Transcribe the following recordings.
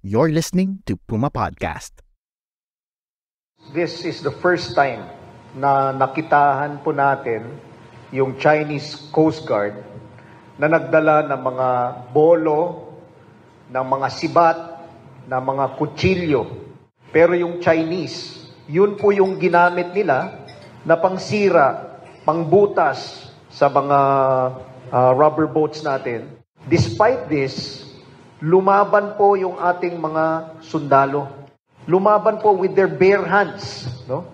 You're listening to Puma Podcast. This is the first time na nakitahan po natin yung Chinese Coast Guard na nagdala ng mga bolo, ng mga sibat, ng mga kutsilyo. Pero yung Chinese, yun po yung ginamit nila na pangsira, pangbutas sa mga rubber boats natin. Despite this, lumaban po yung ating mga sundalo. Lumaban po with their bare hands, no?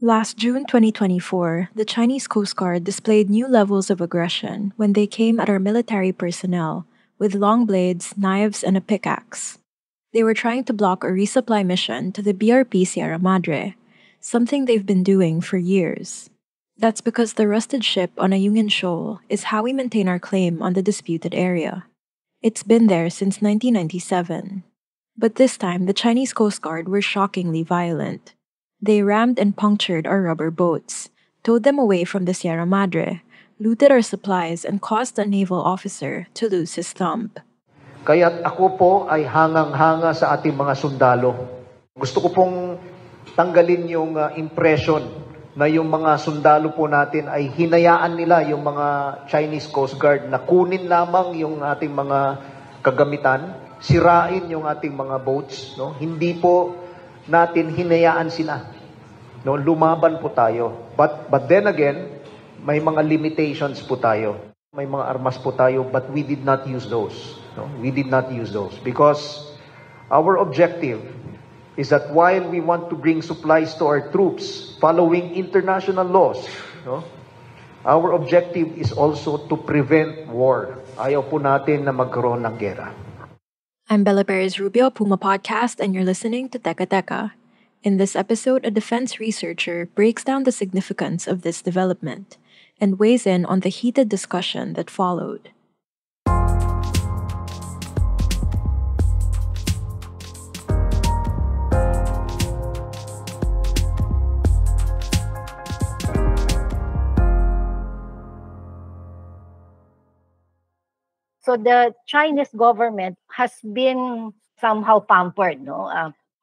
Last June 2024, the Chinese Coast Guard displayed new levels of aggression when they came at our military personnel with long blades, knives, and a pickaxe. They were trying to block a resupply mission to the BRP Sierra Madre, something they've been doing for years. That's because the rusted ship on Ayungin Shoal is how we maintain our claim on the disputed area. It's been there since 1997. But this time, the Chinese Coast Guard were shockingly violent. They rammed and punctured our rubber boats, towed them away from the Sierra Madre, looted our supplies, and caused a naval officer to lose his thumb. Kaya't ako po ay hangang-hanga sa ating mga sundalo. Gusto ko pong tanggalin yung impression na yung mga sundalo po natin ay hinayaan nila yung mga Chinese Coast Guard na kunin lamang yung ating mga kagamitan, sirain yung ating mga boats, no? Hindi po natin hinayaan sila. No, lumaban po tayo. But then again, may mga limitations po tayo. May mga armas po tayo, but we did not use those. No? We did not use those because our objective is that while we want to bring supplies to our troops following international laws, no? Our objective is also to prevent war. Ayaw po natin na magkaroon ng gera. I'm Bella Perez Rubio, Puma Podcast, and you're listening to Teka Teka. In this episode, a defense researcher breaks down the significance of this development and weighs in on the heated discussion that followed. So the Chinese government has been somehow pampered, no?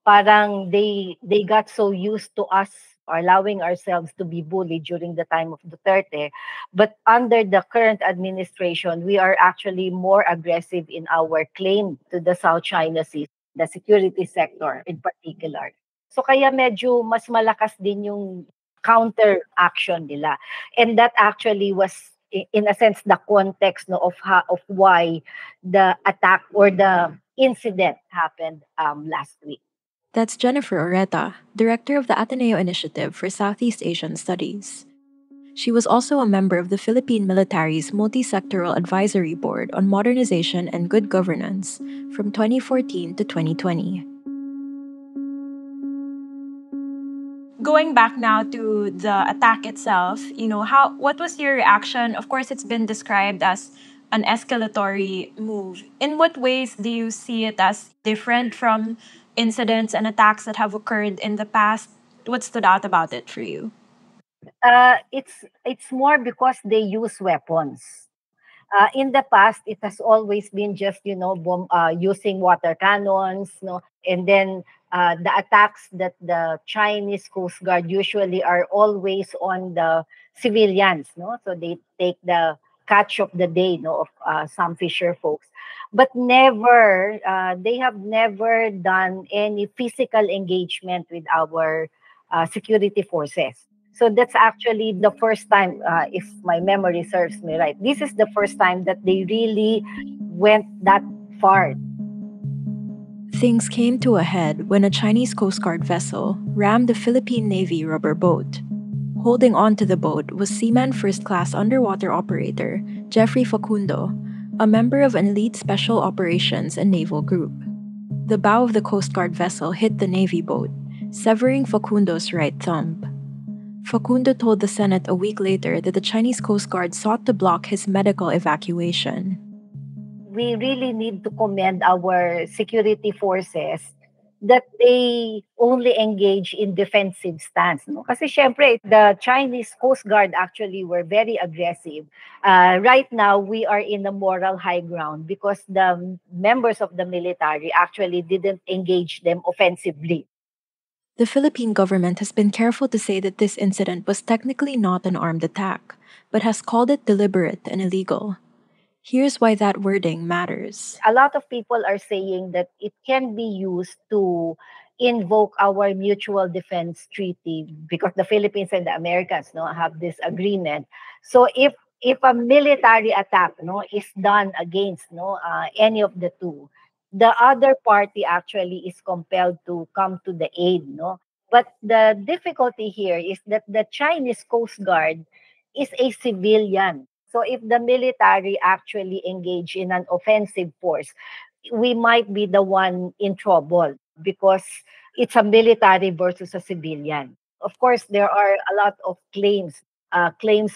Parang they got so used to us allowing ourselves to be bullied during the time of Duterte, but under the current administration, we are actually more aggressive in our claim to the South China Sea, the security sector in particular. So kaya medyo mas malakas din yung counter action nila, and that actually was, in a sense, the context, no, of why the attack or the incident happened last week. That's Jennifer Oreta, director of the Ateneo Initiative for Southeast Asian Studies. She was also a member of the Philippine military's Multi-Sectoral Advisory Board on Modernization and Good Governance from 2014 to 2020. Going back now to the attack itself, what was your reaction? Of course, it's been described as an escalatory move. In what ways do you see it as different from incidents and attacks that have occurred in the past? What stood out about it for you? It's more because they use weapons. In the past, it has always been just using water cannons, no, and then the attacks that the Chinese Coast Guard usually are always on the civilians, no. So they take the catch of the day, no, of some fisher folks, but never they have never done any physical engagement with our security forces. So that's actually the first time, if my memory serves me right, this is the first time that they really went that far. Things came to a head when a Chinese Coast Guard vessel rammed a Philippine Navy rubber boat. Holding on to the boat was Seaman First Class Underwater Operator Jeffrey Facundo, a member of an elite special operations and naval group. The bow of the Coast Guard vessel hit the Navy boat, severing Facundo's right thumb. Facundo told the Senate a week later that the Chinese Coast Guard sought to block his medical evacuation. We really need to commend our security forces that they only engage in defensive stance. No? Kasi syempre, the Chinese Coast Guard actually were very aggressive. Right now, we are in the moral high ground because the members of the military actually didn't engage them offensively. The Philippine government has been careful to say that this incident was technically not an armed attack, but has called it deliberate and illegal. Here's why that wording matters. A lot of people are saying that it can be used to invoke our mutual defense treaty because the Philippines and the Americans have this agreement. So if a military attack is done against any of the two, the other party actually is compelled to come to the aid. But the difficulty here is that the Chinese Coast Guard is a civilian. So if the military actually engage in an offensive force, we might be the one in trouble because it's a military versus a civilian. Of course, there are a lot of claims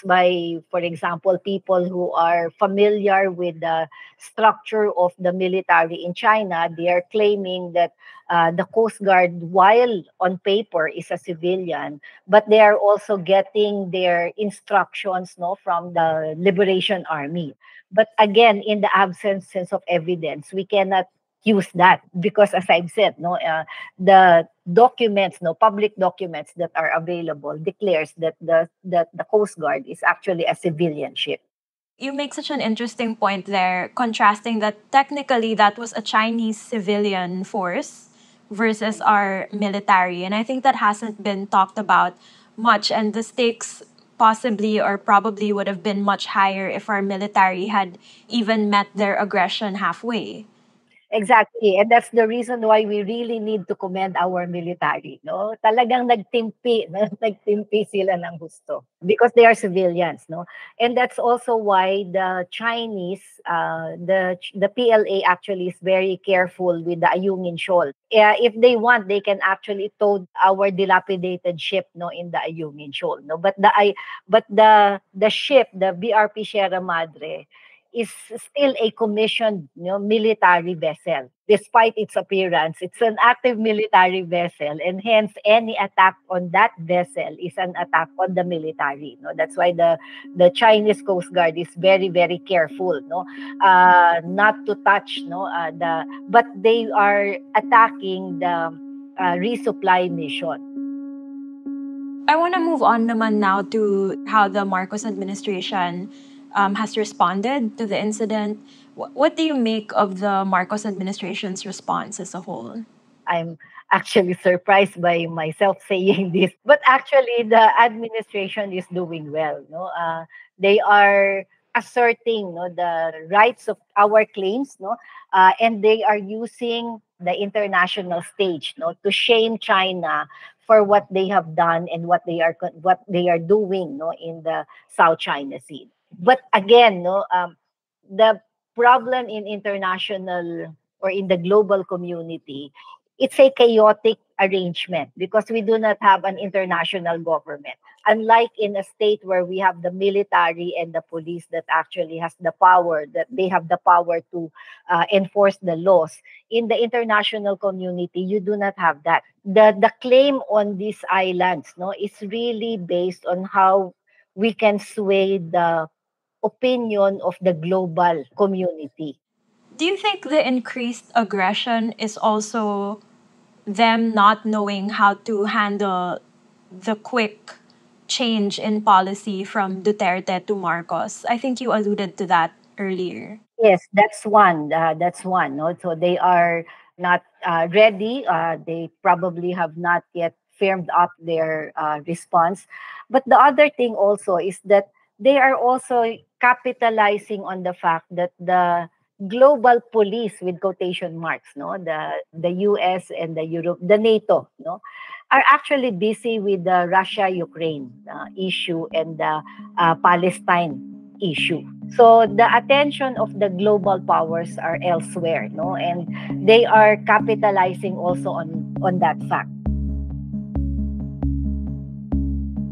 by, for example, people who are familiar with the structure of the military in China. They are claiming that the Coast Guard, while on paper is a civilian, but they are also getting their instructions from the Liberation Army. But again, in the absence of evidence, we cannot use that because, as I've said, the documents, public documents that are available declares that the Coast Guard is actually a civilian ship. You make such an interesting point there, contrasting that technically that was a Chinese civilian force versus our military. And I think that hasn't been talked about much, and the stakes possibly or probably would have been much higher if our military had even met their aggression halfway. Exactly. And that's the reason why we really need to commend our military. Talagang nagtimpi, nagtimpi sila ng gusto because they are civilians. And that's also why the Chinese, the PLA actually is very careful with the Ayungin Shoal. If they want, they can actually tow our dilapidated ship in the Ayungin Shoal. But the ship, the BRP Sierra Madre, is still a commissioned military vessel. Despite its appearance, it's an active military vessel, and hence any attack on that vessel is an attack on the military. That's why the Chinese Coast Guard is very, very careful not to touch but they are attacking the resupply mission. I want to move on naman now to how the Marcos administration has responded to the incident. What do you make of the Marcos administration's response as a whole? I'm actually surprised by myself saying this, but actually the administration is doing well. They are asserting the rights of our claims, and they are using the international stage to shame China for what they have done and what they are doing in the South China Sea. But again, the problem in international or in the global community, it's a chaotic arrangement because we do not have an international government. Unlike in a state where we have the military and the police that actually has the power, that they have the power to enforce the laws. In the international community, you do not have that. The claim on these islands is really based on how we can sway the opinion of the global community. Do you think the increased aggression is also them not knowing how to handle the quick change in policy from Duterte to Marcos? I think you alluded to that earlier. Yes, that's one. So they are not ready. They probably have not yet firmed up their response. But the other thing also is that they are also capitalizing on the fact that the global police, with quotation marks, the US and the Europe, the NATO, are actually busy with the Russia-Ukraine issue and the Palestine issue. So the attention of the global powers are elsewhere, and they are capitalizing also on that fact.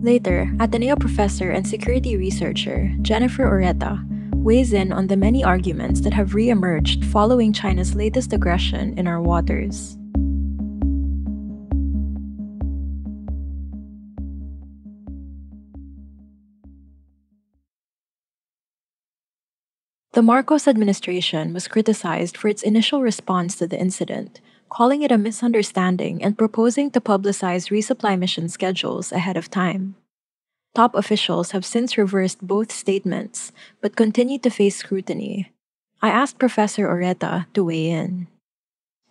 Later, Ateneo professor and security researcher Jennifer Oreta weighs in on the many arguments that have re-emerged following China's latest aggression in our waters. The Marcos administration was criticized for its initial response to the incident, calling it a misunderstanding and proposing to publicize resupply mission schedules ahead of time. Top officials have since reversed both statements, but continue to face scrutiny. I asked Professor Oreta to weigh in.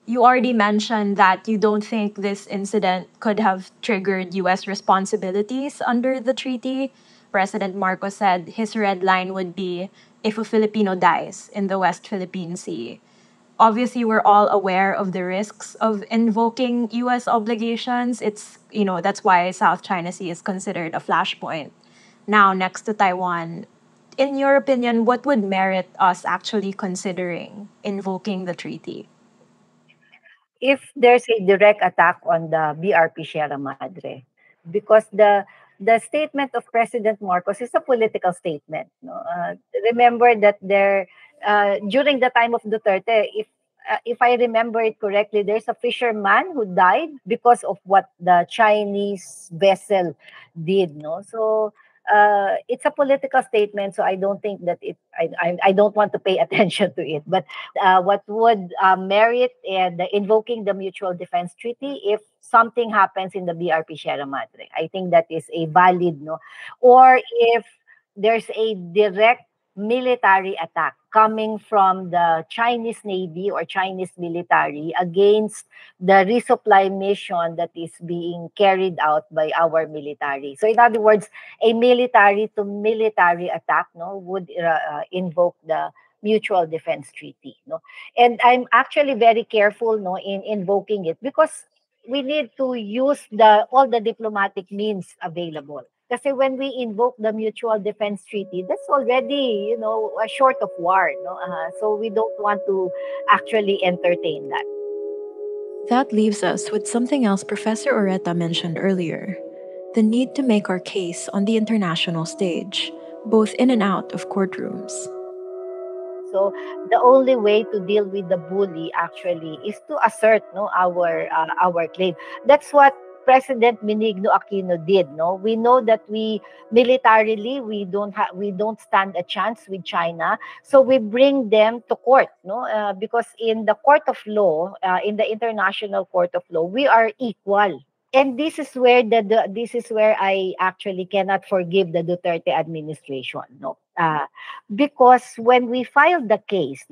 You already mentioned that you don't think this incident could have triggered US responsibilities under the treaty. President Marcos said his red line would be if a Filipino dies in the West Philippine Sea. Obviously, we're all aware of the risks of invoking US obligations. That's why South China Sea is considered a flashpoint. Now, next to Taiwan, in your opinion, what would merit us actually considering invoking the treaty? If there's a direct attack on the BRP Sierra Madre, because the statement of President Marcos is a political statement. No? Remember that during the time of Duterte, if I remember it correctly, there's a fisherman who died because of what the Chinese vessel did. No, so it's a political statement. So I don't think that I don't want to pay attention to it. But what would merit invoking the Mutual Defense Treaty if something happens in the BRP Sierra Madre? I think that is a valid no. Or if there's a direct military attack coming from the Chinese Navy or Chinese military against the resupply mission that is being carried out by our military. So in other words, a military to military attack would invoke the Mutual Defense Treaty. And I'm actually very careful in invoking it because we need to use all the diplomatic means available. Kasi when we invoke the Mutual Defense Treaty, that's already, a short of war. No? So we don't want to actually entertain that. That leaves us with something else Professor Oreta mentioned earlier: the need to make our case on the international stage, both in and out of courtrooms. So the only way to deal with the bully actually is to assert our claim. That's what President Benigno Aquino did. We know that militarily we don't stand a chance with China, so we bring them to court. Because in the court of law, in the International Court of Law, we are equal. And this is where I actually cannot forgive the Duterte administration. Because when we filed the case,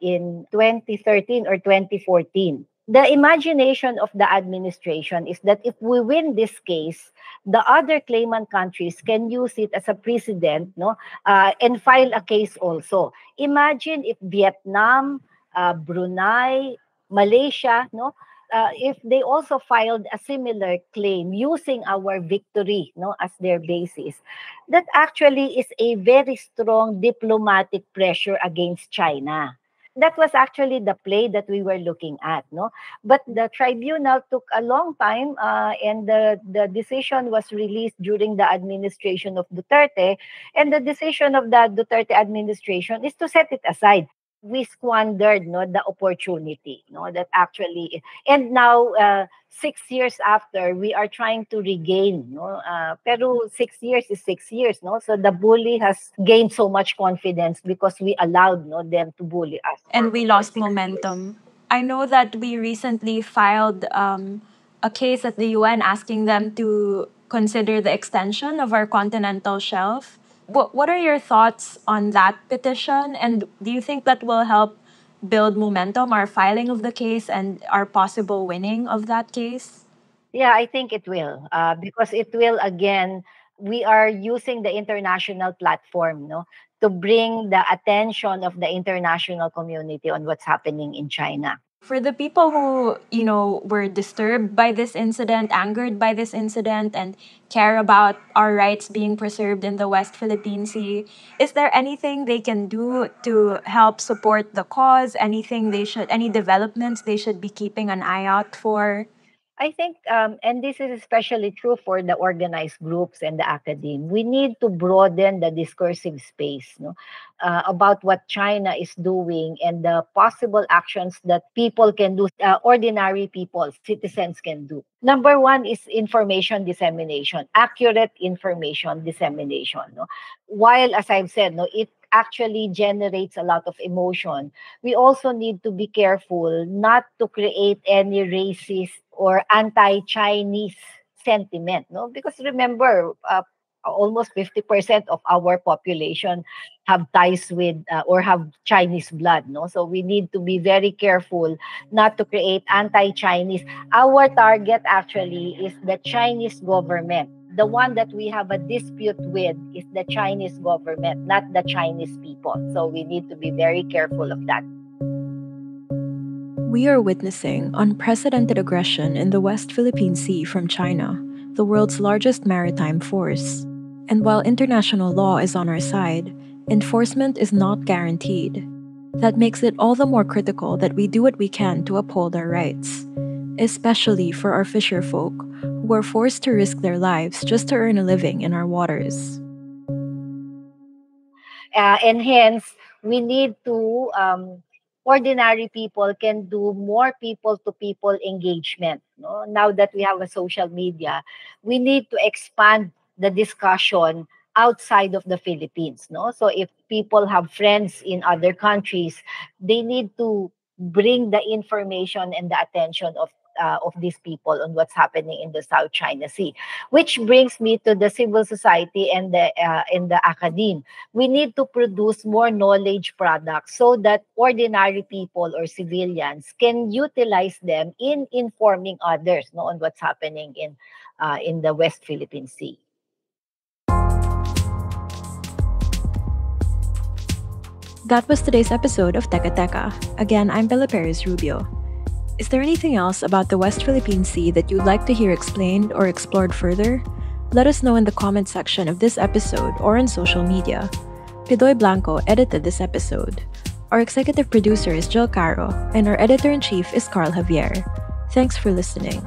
in 2013 or 2014, the imagination of the administration is that if we win this case, the other claimant countries can use it as a precedent, and file a case also. Imagine if Vietnam, Brunei, Malaysia, if they also filed a similar claim using our victory as their basis, that actually is a very strong diplomatic pressure against China. That was actually the play that we were looking at. But the tribunal took a long time, and the decision was released during the administration of Duterte, and the decision of the Duterte administration is to set it aside. We squandered the opportunity that actually, and now 6 years after we are trying to regain pero 6 years is 6 years so the bully has gained so much confidence because we allowed them to bully us and we lost momentum. I know that we recently filed a case at the UN asking them to consider the extension of our continental shelf. What are your thoughts on that petition? And do you think that will help build momentum, our filing of the case and our possible winning of that case? Yeah, I think it will. Because it will, again, we are using the international platform to bring the attention of the international community on what's happening in China. For the people who, were disturbed by this incident, angered by this incident, and care about our rights being preserved in the West Philippine Sea, is there anything they can do to help support the cause? Any developments they should be keeping an eye out for? I think, and this is especially true for the organized groups and the academe, we need to broaden the discursive space about what China is doing and the possible actions that people can do, ordinary people, citizens can do. Number one is information dissemination, accurate information dissemination. While, as I've said, it actually generates a lot of emotion. We also need to be careful not to create any racist or anti-Chinese sentiment, no? Because remember, almost 50% of our population have ties with or have Chinese blood, no? So we need to be very careful not to create anti-Chinese. Our target actually is the Chinese government. The one that we have a dispute with is the Chinese government, not the Chinese people. So we need to be very careful of that. We are witnessing unprecedented aggression in the West Philippine Sea from China, the world's largest maritime force. And while international law is on our side, enforcement is not guaranteed. That makes it all the more critical that we do what we can to uphold our rights, especially for our fisher folk who are forced to risk their lives just to earn a living in our waters. And hence, we need to, ordinary people can do more people-to-people engagement. No? Now that we have a social media, we need to expand the discussion outside of the Philippines. No? So if people have friends in other countries, they need to bring the information and the attention of these people on what's happening in the South China Sea. Which brings me to the civil society and the academe. We need to produce more knowledge products so that ordinary people or civilians can utilize them in informing others, no, on what's happening in the West Philippine Sea. That was today's episode of Teka Teka. Again, I'm Bella Perez Rubio. Is there anything else about the West Philippine Sea that you'd like to hear explained or explored further? Let us know in the comment section of this episode or on social media. Pidoy Blanco edited this episode. Our executive producer is Jill Caro, and our editor-in-chief is Carl Javier. Thanks for listening.